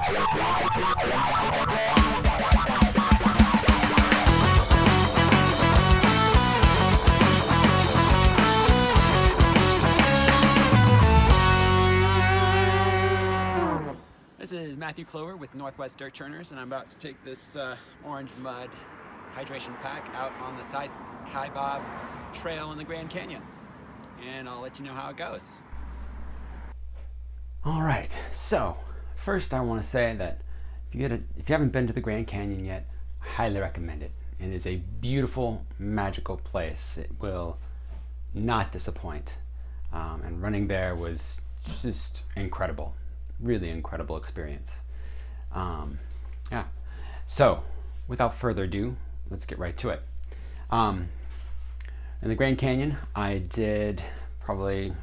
This is Matthew Clover with Northwest Dirt Churners, and I'm about to take this orange mud hydration pack out on the Side Kaibab Trail in the Grand Canyon, and I'll let you know how it goes. All right, so first I want to say that if you haven't been to the Grand Canyon yet, I highly recommend it. It is a beautiful, magical place. It will not disappoint, and running there was just incredible. Really incredible experience. Yeah. So, without further ado, let's get right to it. In the Grand Canyon, I did probably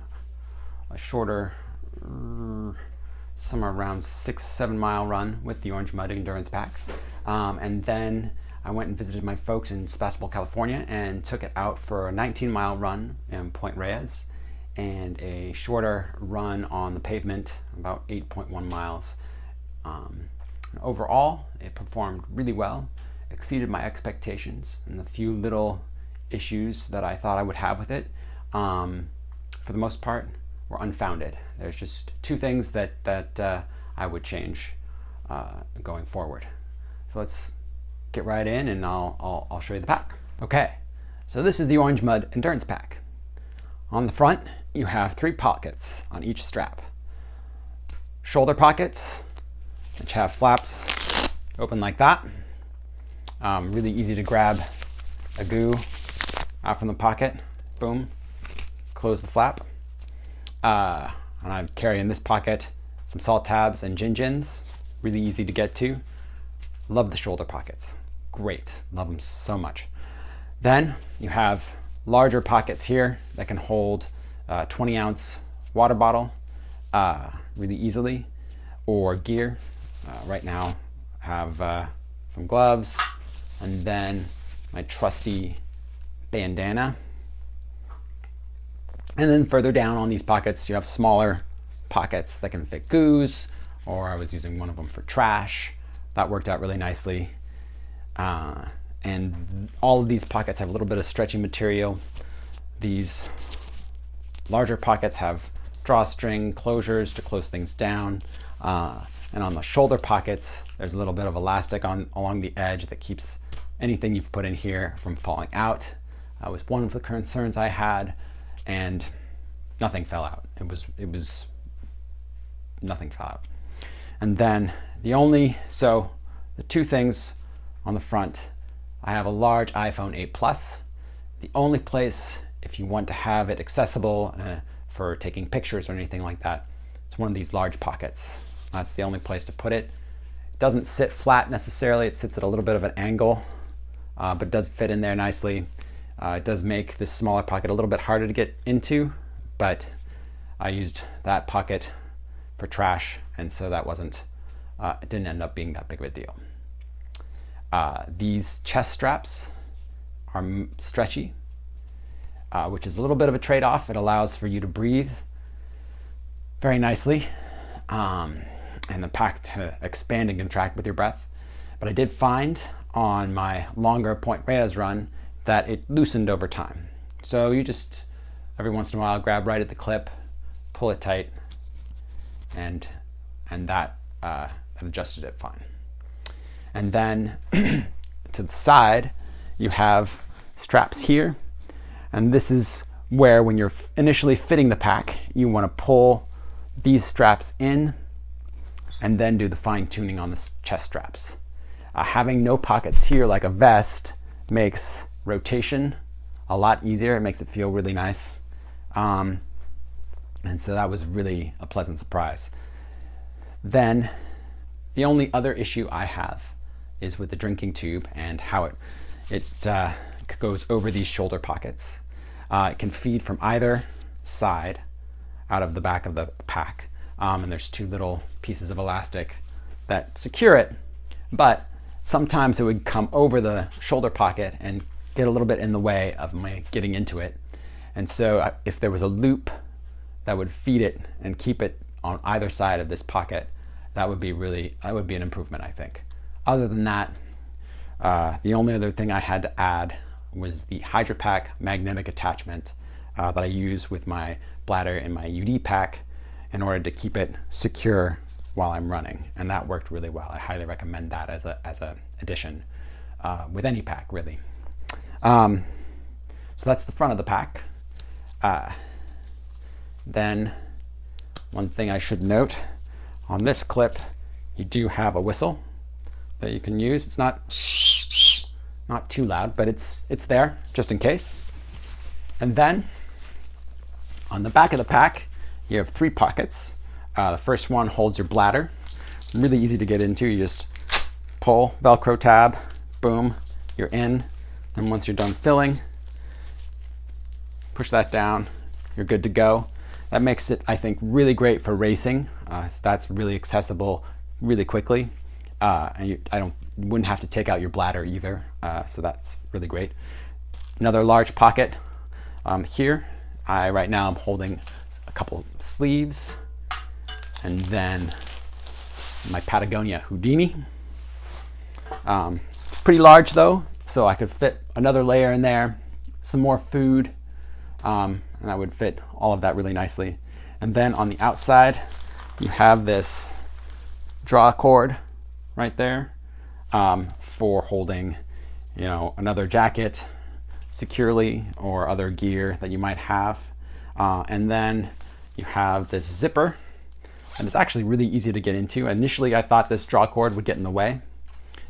a shorter, somewhere around 6-7 mile run with the Orange Mud Endurance Pack, and then I went and visited my folks in Sebastopol, California, and took it out for a 19-mile run in Point Reyes, and a shorter run on the pavement, about 8.1 miles. Overall, it performed really well, exceeded my expectations, and the few little issues that I thought I would have with it, for the most part, were unfounded. There's just two things that I would change going forward. So let's get right in, and I'll show you the pack. Okay, so this is the Orange Mud Endurance Pack. On the front, you have 3 pockets on each strap. Shoulder pockets, which have flaps open like that. Really easy to grab a goo out from the pocket. Boom, close the flap. And I carry in this pocket some salt tabs and gin-gins. Really easy to get to. Love the shoulder pockets. Great, love them so much. Then you have larger pockets here that can hold a 20-ounce water bottle really easily, or gear. Right now I have some gloves, and then my trusty bandana. And then further down on these pockets you have smaller pockets that can fit goos, or I was using one of them for trash. That worked out really nicely. And all of these pockets have a little bit of stretchy material. These larger pockets have drawstring closures to close things down. And on the shoulder pockets, there's a little bit of elastic along the edge that keeps anything you've put in here from falling out. That was one of the concerns I had, and nothing fell out. It was nothing fell out. And then the two things on the front, I have a large iPhone 8 Plus. The only place, if you want to have it accessible for taking pictures or anything like that, it's one of these large pockets. That's the only place to put it. It doesn't sit flat necessarily. It sits at a little bit of an angle, but does fit in there nicely. It does make this smaller pocket a little bit harder to get into, but I used that pocket for trash, and so that it didn't end up being that big of a deal. These chest straps are stretchy, which is a little bit of a trade-off. It allows for you to breathe very nicely, and the pack to expand and contract with your breath. But I did find on my longer Point Reyes run that it loosened over time. So you just, every once in a while, grab right at the clip, pull it tight, and that adjusted it fine. And then to the side, you have straps here. And this is where, when you're initially fitting the pack, you want to pull these straps in and then do the fine tuning on the chest straps. Having no pockets here like a vest makes rotation a lot easier. It makes it feel really nice. And so that was really a pleasant surprise. Then the only other issue I have is with the drinking tube and how it goes over these shoulder pockets. It can feed from either side out of the back of the pack, and there's 2 little pieces of elastic that secure it, but sometimes it would come over the shoulder pocket and get a little bit in the way of my getting into it. And so if there was a loop that would feed it and keep it on either side of this pocket, that would be an improvement, I think. Other than that, the only other thing I had to add was the HydroPack magnetic attachment that I use with my bladder in my UD pack in order to keep it secure while I'm running, and that worked really well. I highly recommend that as a addition with any pack, really. So that's the front of the pack. Then one thing I should note, on this clip, you do have a whistle that you can use. It's not too loud, but it's there just in case. And then on the back of the pack, you have 3 pockets. The first one holds your bladder. Really easy to get into. You just pull, Velcro tab, boom, you're in. And once you're done filling, push that down, you're good to go. That makes it, I think, really great for racing. That's really accessible really quickly. And you wouldn't have to take out your bladder either. So that's really great. Another large pocket here. Right now I'm holding a couple sleeves, and then my Patagonia Houdini. It's pretty large though, so I could fit another layer in there, some more food, and that would fit all of that really nicely. And then on the outside, you have this draw cord right there for holding, another jacket securely or other gear that you might have. And then you have this zipper, and it's actually really easy to get into. Initially, I thought this draw cord would get in the way,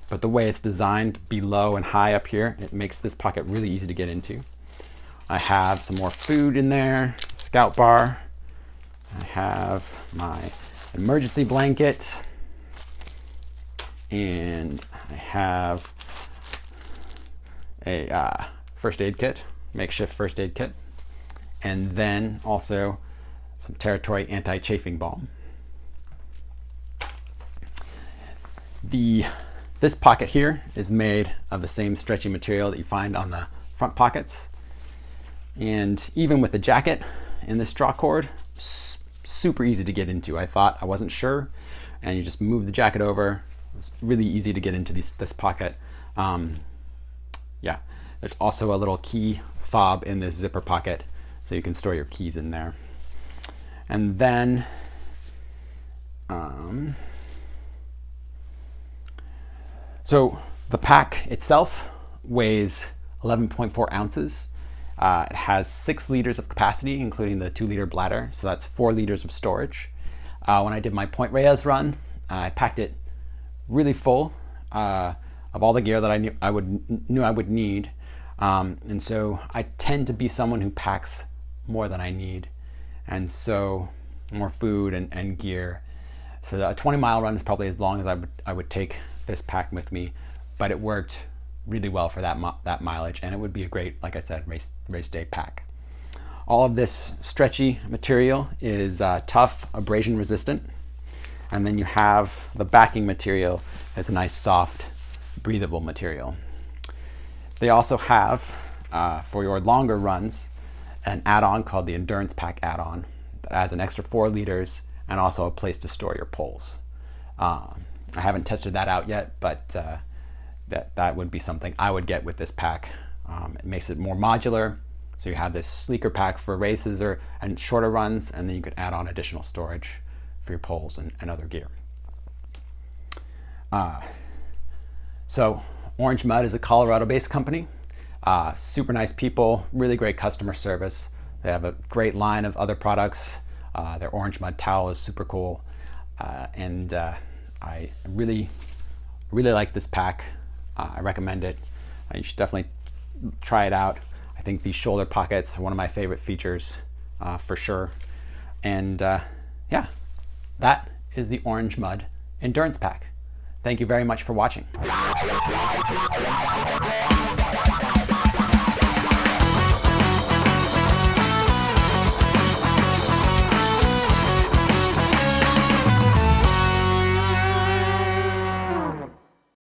but the way it's designed below and high up here, it makes this pocket really easy to get into. I have some more food in there, Scout bar. I have my emergency blanket, and I have a first aid kit, makeshift first aid kit, and then also some Territory anti-chafing balm. This pocket here is made of the same stretchy material that you find on the front pockets. And even with the jacket and this draw cord, super easy to get into. I wasn't sure, and you just move the jacket over. It's really easy to get into this pocket. Yeah, there's also a little key fob in this zipper pocket, so you can store your keys in there. And then so the pack itself weighs 11.4 ounces. It has 6 liters of capacity, including the 2-liter bladder, so that's 4 liters of storage. When I did my Point Reyes run, I packed it really full of all the gear that I knew I would need. And so I tend to be someone who packs more than I need, and so more food and gear. So a 20-mile run is probably as long as I would take this pack with me, but it worked really well for that mileage, and it would be a great, like I said, race day pack. All of this stretchy material is tough, abrasion resistant, and then you have the backing material as a nice soft, breathable material. They also have, for your longer runs, an add-on called the Endurance Pack add-on that adds an extra 4 liters and also a place to store your poles. I haven't tested that out yet, but that would be something I would get with this pack. It makes it more modular, so you have this sleeker pack for races and shorter runs, and then you could add on additional storage for your poles and other gear. So Orange Mud is a Colorado-based company. Super nice people, really great customer service. They have a great line of other products. Their Orange Mud towel is super cool, and I really like this pack. I recommend it. You should definitely try it out. I think these shoulder pockets are one of my favorite features for sure. And yeah, that is the Orange Mud Endurance Pack. Thank you very much for watching.